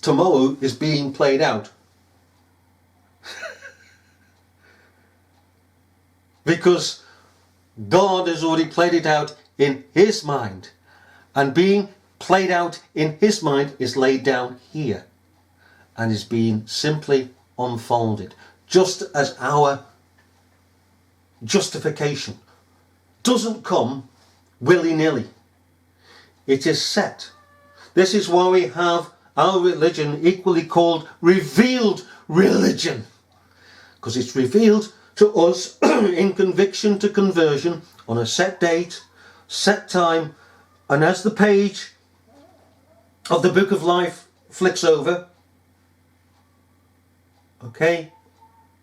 tomorrow is being played out. Because God has already played it out in his mind. And being played out in his mind is laid down here. And is being simply unfolded. Just as our justification doesn't come willy-nilly. It is set. This is why we have our religion equally called revealed religion. Because it's revealed to us in conviction to conversion on a set date, set time, and as the page of the book of life flicks over, okay,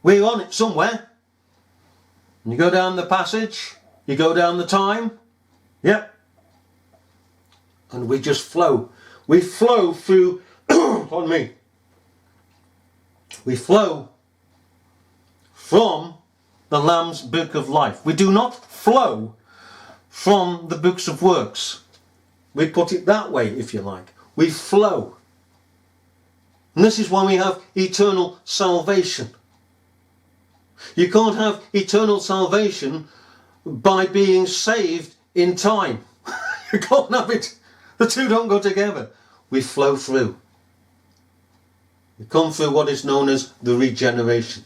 we're on it somewhere. And you go down the passage, you go down the time, yep, and we just flow. We flow through, pardon me, we flow from the Lamb's book of life. We do not flow from the books of works. We put it that way, if you like. We flow. And this is why we have eternal salvation. You can't have eternal salvation by being saved in time. You can't have it. The two don't go together. We flow through. We come through what is known as the regeneration.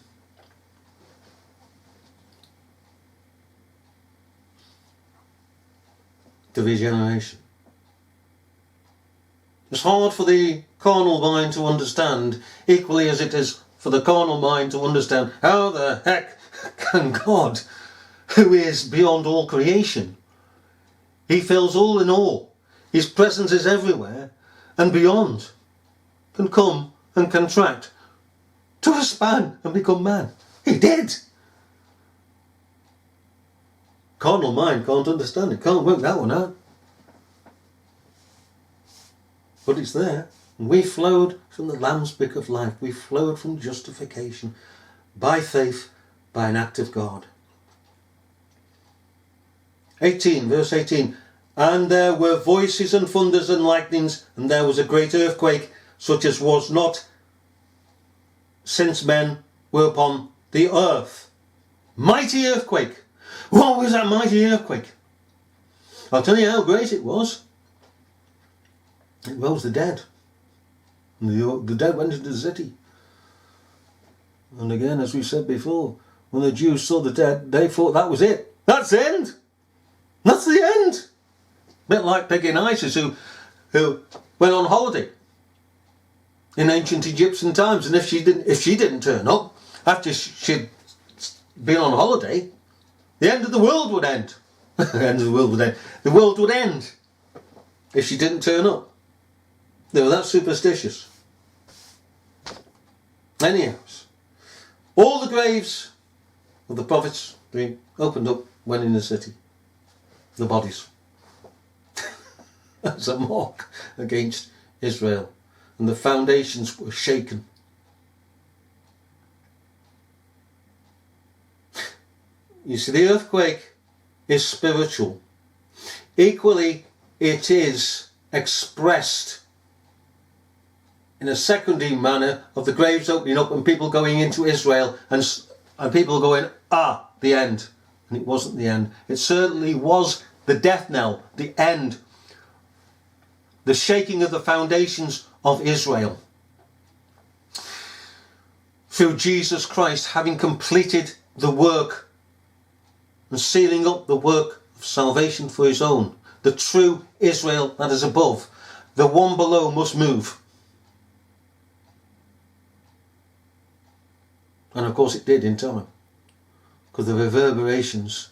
The regeneration. It's hard for the carnal mind to understand, equally as it is for the carnal mind to understand how the heck can God, who is beyond all creation, he fills all in all, his presence is everywhere and beyond, can come and contract to a span and become man. He did. Carnal mind can't understand it, can't work that one out. But it's there. We flowed from the Lamb's book of life. We flowed from justification by faith, by an act of God. 18, verse 18. And there were voices and thunders and lightnings, and there was a great earthquake, such as was not since men were upon the earth. Mighty earthquake. What was that mighty earthquake? I'll tell you how great it was. It rose the dead. And the dead went into the city. And again, as we said before, when the Jews saw the dead, they thought that was it. That's the end. That's the end. A bit like Peggy Isis, who went on holiday in ancient Egyptian times, and if she didn't turn up after she'd been on holiday, the end of the world would end. The end of the world would end. The world would end if she didn't turn up. They were that superstitious. Anyhow, all the graves of the prophets being opened up when in the city. The bodies. That's a mark against Israel. And the foundations were shaken. You see, the earthquake is spiritual. Equally, it is expressed in a secondary manner of the graves opening up and people going into Israel and people going, the end. And it wasn't the end. It certainly was the death knell, the end, the shaking of the foundations of Israel. Through Jesus Christ having completed the work and sealing up the work of salvation for his own. The true Israel that is above. The one below must move. And of course it did in time. Because the reverberations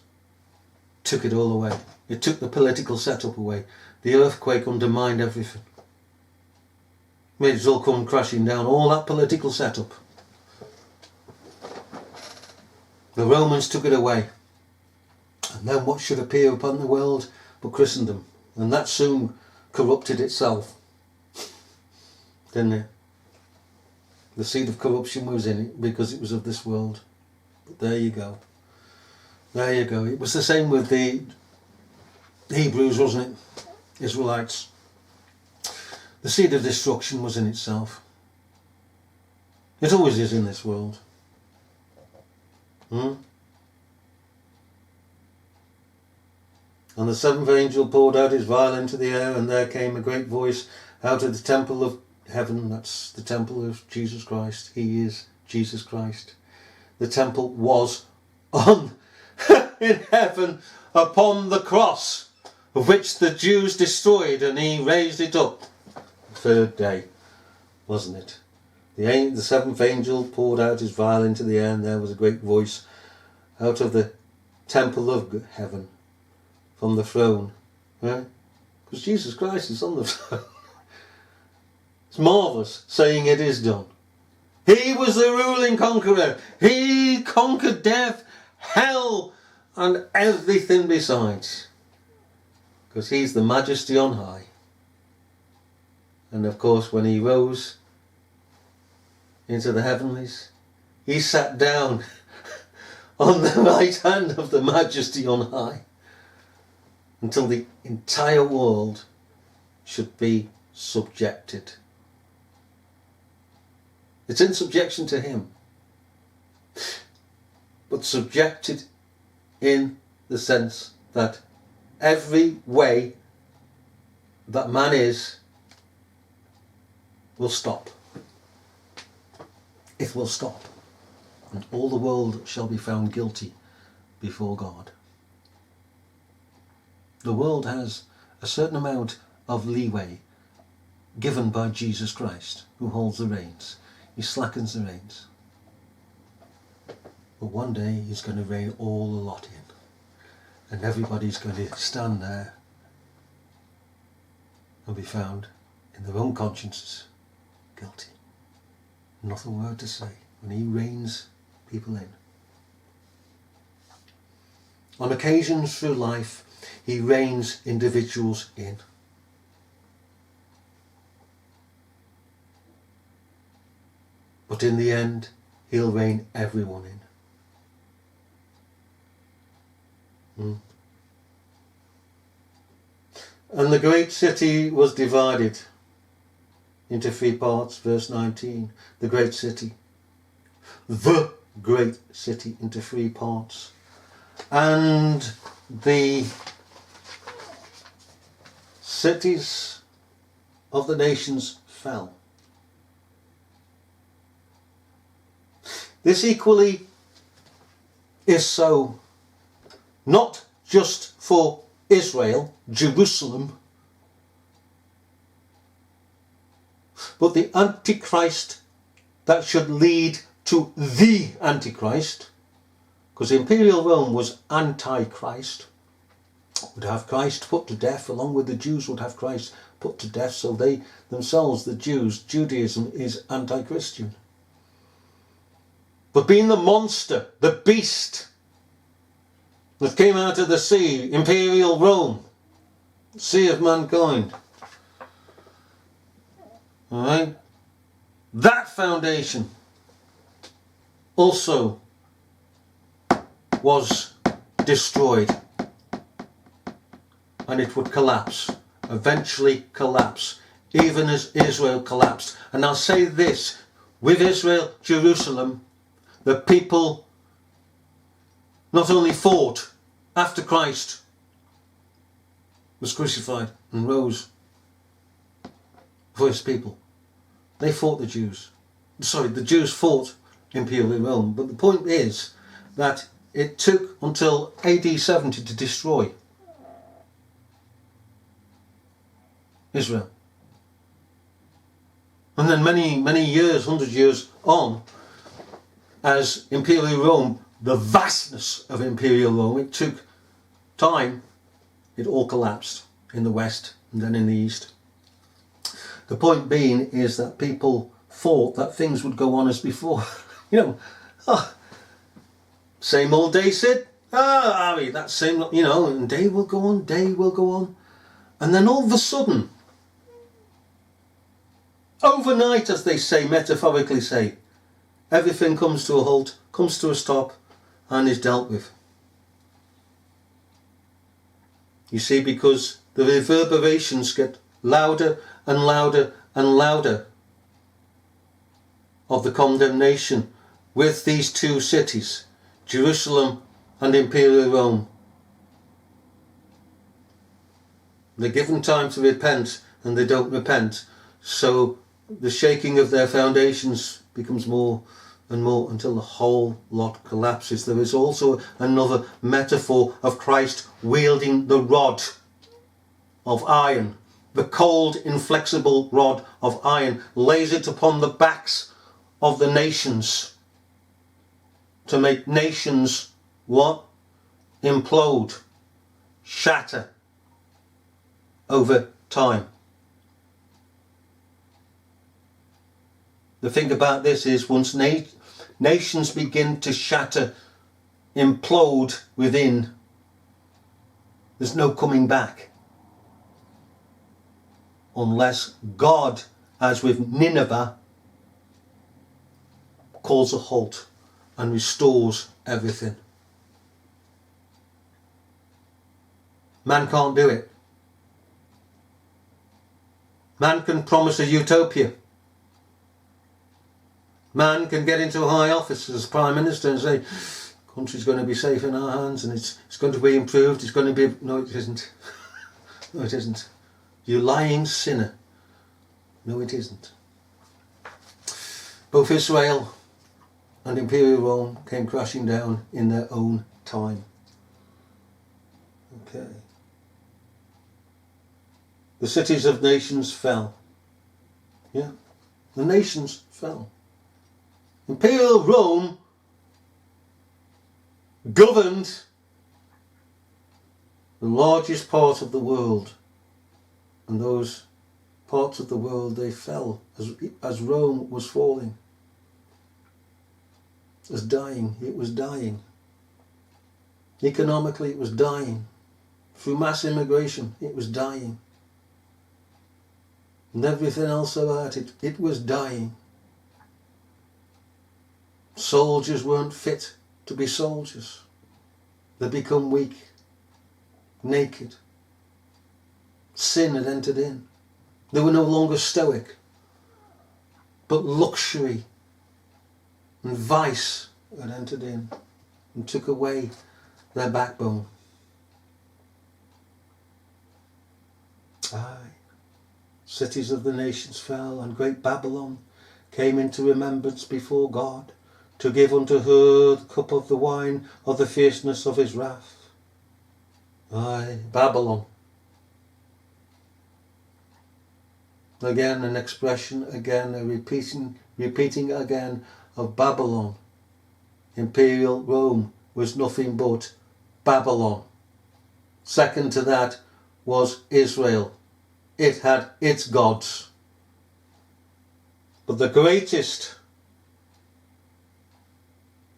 took it all away. It took the political setup away. The earthquake undermined everything. Made it all come crashing down. All that political setup. The Romans took it away. And then what should appear upon the world but Christendom? And that soon corrupted itself. Didn't it? The seed of corruption was in it because it was of this world. But there you go. There you go. It was the same with the Hebrews, wasn't it? Israelites. The seed of destruction was in itself. It always is in this world. And the seventh angel poured out his vial into the air, and there came a great voice out of the temple of heaven. That's the temple of Jesus Christ. He is Jesus Christ. The temple was on in heaven upon the cross, of which the Jews destroyed, and he raised it up the third day, wasn't it? The seventh angel poured out his vial into the air, and there was a great voice out of the temple of heaven, from the throne. Because Jesus Christ is on the throne. It's marvellous, saying it is done. He was the ruling conqueror. He conquered death, hell, and everything besides. Because he's the majesty on high. And of course, when he rose into the heavenlies, he sat down on the right hand of the majesty on high, until the entire world should be subjected. It's in subjection to him, but subjected in the sense that every way that man is will stop. It will stop, and all the world shall be found guilty before God. The world has a certain amount of leeway given by Jesus Christ, who holds the reins. He slackens the reins. But one day he's going to rein all the lot in, and everybody's going to stand there and be found in their own consciences guilty. Not a word to say when he reins people in. On occasions through life, he reins individuals in. But in the end, he'll rein everyone in. And the great city was divided into 3 parts, verse 19. The great city. The great city into 3 parts. And the cities of the nations fell. This equally is so not just for Israel, Jerusalem, but the Antichrist that should lead to the Antichrist, because Imperial Rome was anti-Christ, would have Christ put to death, along with the Jews would have Christ put to death, so they themselves, the Jews, Judaism is anti-Christian. But being the monster, the beast that came out of the sea, Imperial Rome, sea of mankind, alright, that foundation also was destroyed, and it would collapse, eventually collapse, even as Israel collapsed. And I'll say this, with Israel, Jerusalem, the people not only fought after Christ was crucified and rose for his people, they fought the Jews. Sorry, the Jews fought Imperial Rome, but the point is that it took until AD 70 to destroy Israel. And then many years, 100 years on, as Imperial Rome, the vastness of Imperial Rome, it took time, it all collapsed in the west and then in the east. The point being is that people thought that things would go on as before. Same old day, Sid. That same, and day will go on, day will go on. And then all of a sudden, overnight, as they say, metaphorically say, everything comes to a halt, comes to a stop, and is dealt with. You see, because the reverberations get louder and louder and louder. of the condemnation with these two cities, Jerusalem and Imperial Rome. They're given time to repent and they don't repent, so the shaking of their foundations becomes more and more until the whole lot collapses. There is also another metaphor of Christ wielding the rod of iron, the cold, inflexible rod of iron, lays it upon the backs of the nations to make nations what? Implode, shatter over time. The thing about this is once nations begin to shatter, implode within, there's no coming back. Unless God, as with Nineveh, calls a halt and restores everything. Man can't do it. Man can promise a utopia. Man can get into a high office as Prime Minister and say, the country's going to be safe in our hands and it's going to be improved, it's going to be... No, it isn't. No, it isn't. You lying sinner. No, it isn't. Both Israel and Imperial Rome came crashing down in their own time. Okay. The cities of nations fell. Yeah, the nations fell. Imperial Rome governed the largest part of the world, and those parts of the world, they fell as Rome was falling, as dying. It was dying. Economically, it was dying. Through mass immigration, it was dying. And everything else about it, it was dying. Soldiers weren't fit to be soldiers. They become weak, naked. Sin had entered in. They were no longer stoic, but luxury and vice had entered in and took away their backbone. Aye. Cities of the nations fell, and great Babylon came into remembrance before God, to give unto her the cup of the wine of the fierceness of his wrath. Aye, Babylon. Again an expression, again a repeating again of Babylon. Imperial Rome was nothing but Babylon. Second to that was Israel. It had its gods. But the greatest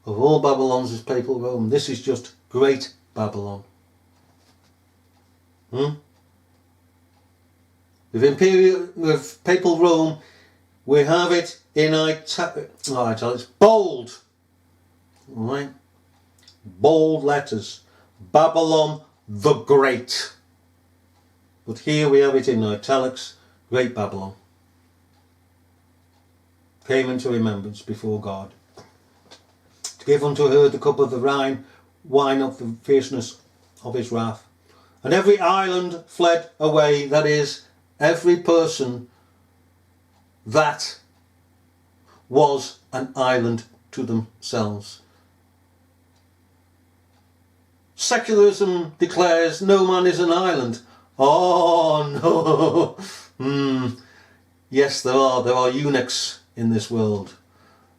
of all Babylons is Papal Rome. This is just Great Babylon. With Papal Rome, we have it in it's bold. Right? Bold letters. Babylon the Great. But here we have it in italics, Great Babylon. Came into remembrance before God, to give unto her the cup of the wine of the fierceness of his wrath. And every island fled away, that is, every person that was an island to themselves. Secularism declares no man is an island. Oh no. Yes, there are eunuchs in this world.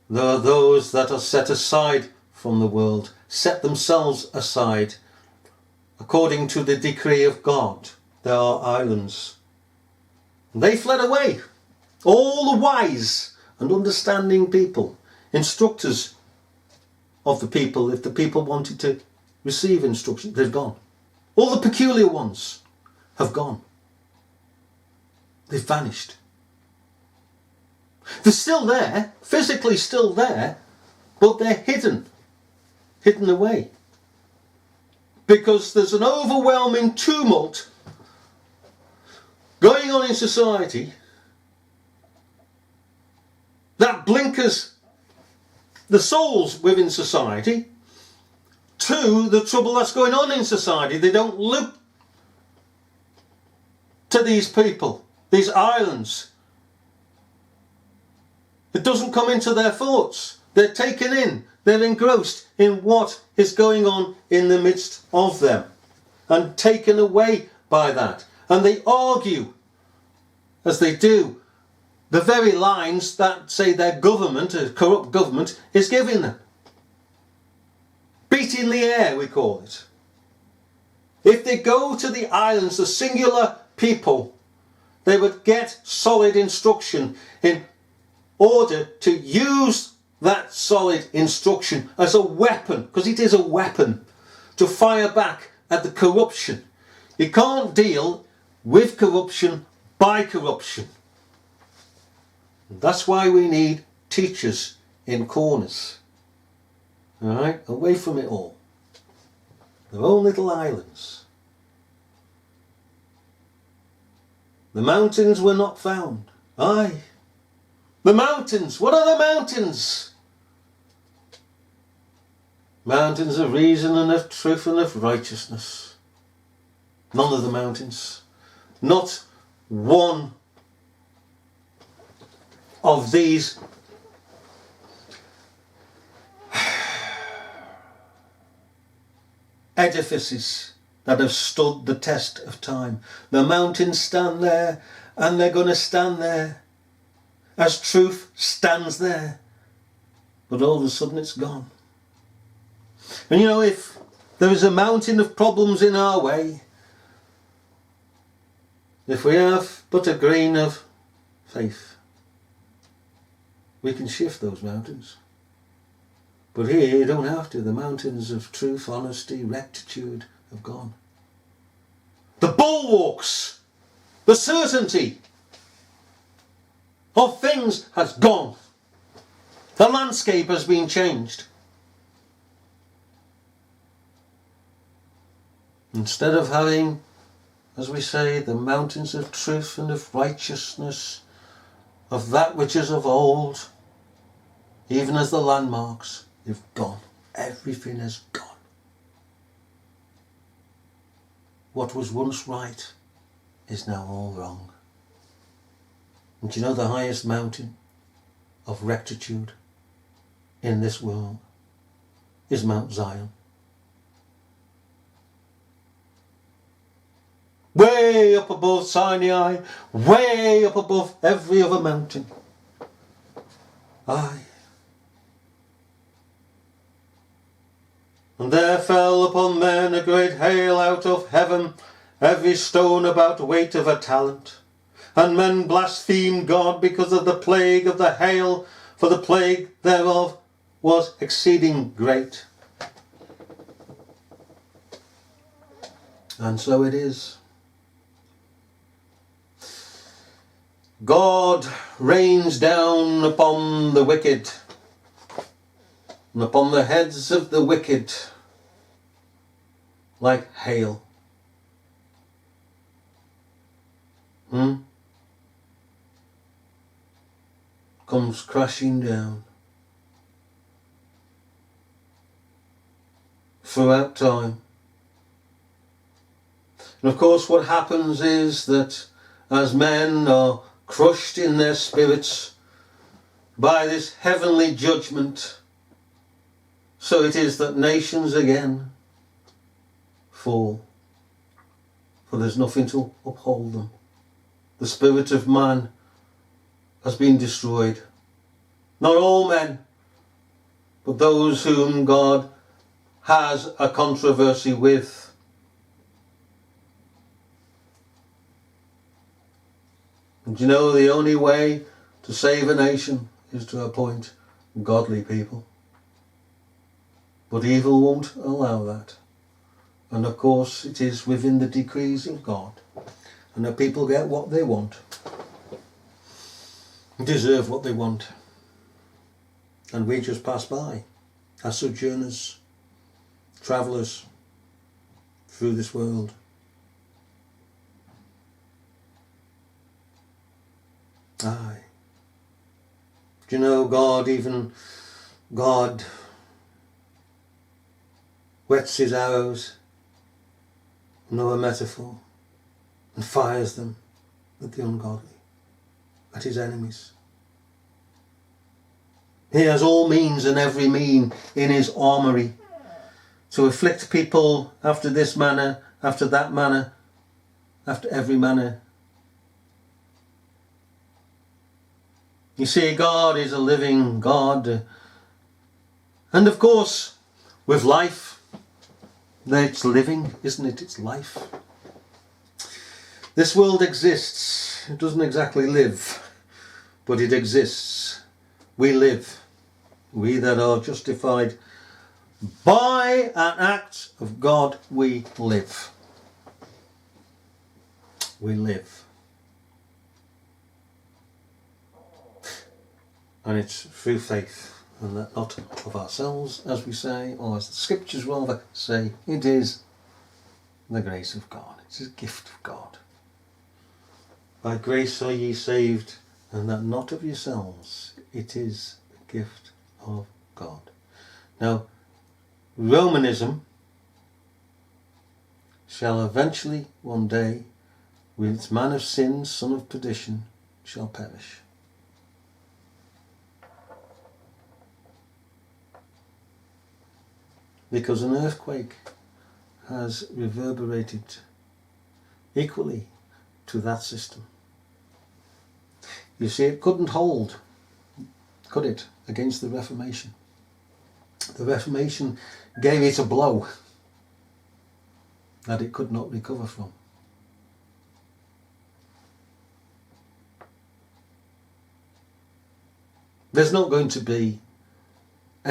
There are those that are set aside from the world, set themselves aside. According to the decree of God, there are islands. They fled away. All the wise and understanding people, instructors of the people, if the people wanted to receive instruction, they've gone. All the peculiar ones have gone. They've vanished. They're still there, physically still there, but they're hidden away. Because there's an overwhelming tumult going on in society that blinkers the souls within society to the trouble that's going on in society. They don't look to these people, these islands. It doesn't come into their thoughts. They're taken in, they're engrossed in what is going on in the midst of them and taken away by that. And they argue, as they do, the very lines that, say, their government, a corrupt government, is giving them. Beating the air, we call it. If they go to the islands, the singular people, they would get solid instruction in order to use that solid instruction as a weapon, because it is a weapon, to fire back at the corruption. You can't deal with corruption by corruption. That's why we need teachers in corners. Alright, away from it all. Their own little islands. The mountains were not found. Aye. The mountains. What are the mountains? Mountains of reason and of truth and of righteousness. None of the mountains. Not one of these edifices that have stood the test of time. The mountains stand there, and they're going to stand there as truth stands there. But all of a sudden it's gone. And you know, if there is a mountain of problems in our way, if we have but a grain of faith, we can shift those mountains. But here you don't have to. The mountains of truth, honesty, rectitude have gone. The bulwarks, the certainty of things has gone. The landscape has been changed. Instead of having, as we say, the mountains of truth and of righteousness, of that which is of old, even as the landmarks, they've gone. Everything has gone. What was once right is now all wrong. And do you know the highest mountain of rectitude in this world is Mount Zion? Way up above Sinai, way up above every other mountain. Aye. And there fell upon men a great hail out of heaven, every stone about weight of a talent. And men blasphemed God because of the plague of the hail, for the plague thereof was exceeding great. And so it is. God rains down upon the wicked, and upon the heads of the wicked, like hail. Comes crashing down throughout time. And of course what happens is that as men are crushed in their spirits by this heavenly judgment, so it is that nations again fall, for there's nothing to uphold them. The spirit of man has been destroyed. Not all men, but those whom God has a controversy with. And you know, the only way to save a nation is to appoint godly people. But evil won't allow that. And of course it is within the decrees of God. And the people get what they want. Deserve what they want. And we just pass by as sojourners, travellers through this world. Aye. Do you know God whets his arrows, another metaphor, and fires them at the ungodly, at his enemies. He has all means and every mean in his armoury to afflict people after this manner, after that manner, after every manner. You see, God is a living God. And of course, with life, it's living, isn't it? It's life. This world exists. It doesn't exactly live, but it exists. We live. We that are justified by an act of God, we live. We live. And it's through faith, and that not of ourselves, as we say, or as the scriptures rather say, it is the grace of God. It's a gift of God. By grace are ye saved, and that not of yourselves. It is a gift of God. Now, Romanism shall eventually, one day, with its man of sin, son of perdition, shall perish. Because an earthquake has reverberated equally to that system. You see, it couldn't hold, could it, against the Reformation? The Reformation gave it a blow that it could not recover from. There's not going to be